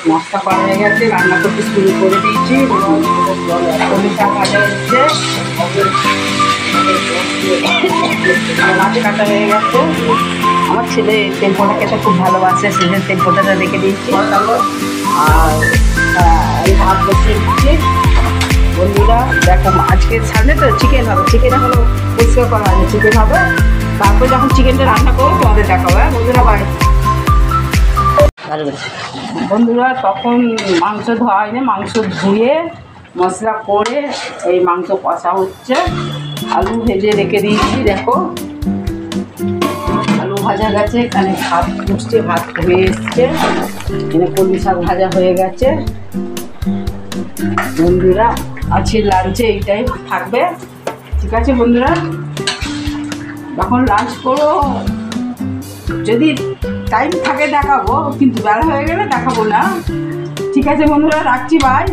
মশলা করা হয়ে গেছে, রান্না করতে শুরু করে দিয়েছি। কলমি শাক ভাজা হচ্ছে, মাছ কাটা হয়ে গেছে। আমার ছেলে তেলপোটা খেতে খুব ভালোবাসে, সেজন্য তেলপোটাটা রেখে দিয়েছি। আর এই ভাত বসিয়ে দিচ্ছি। বন্ধুরা দেখো, আজকে সামনে তো চিকেন হবে, চিকেন এখনো পরিষ্কার করা হয়নি, চিকেন হবে। তারপর যখন চিকেনটা রান্না করবো তোমাদের দেখাবো। হ্যাঁ বন্ধুরা, বাই। বন্ধুরা তখন মাংস ধোয়া হয়নি, মাংস ধুয়ে মশলা করে এই মাংস কষা হচ্ছে। আলু ভেজে রেখে দিয়েছি, দেখো আলু ভাজা গেছে। এখানে ভাত ফুটছে, ভাত হয়ে এসছে। এখানে কলমি শাক ভাজা হয়ে গেছে। বন্ধুরা আজকে লাঞ্চে এইটাই থাকবে, ঠিক আছে বন্ধুরা? যখন লাঞ্চ করো, যদি টাইম থাকে দেখাবো, কিন্তু বেলা হয়ে গেলে দেখাবো না, ঠিক আছে বন্ধুরা? রাখছি, বাই।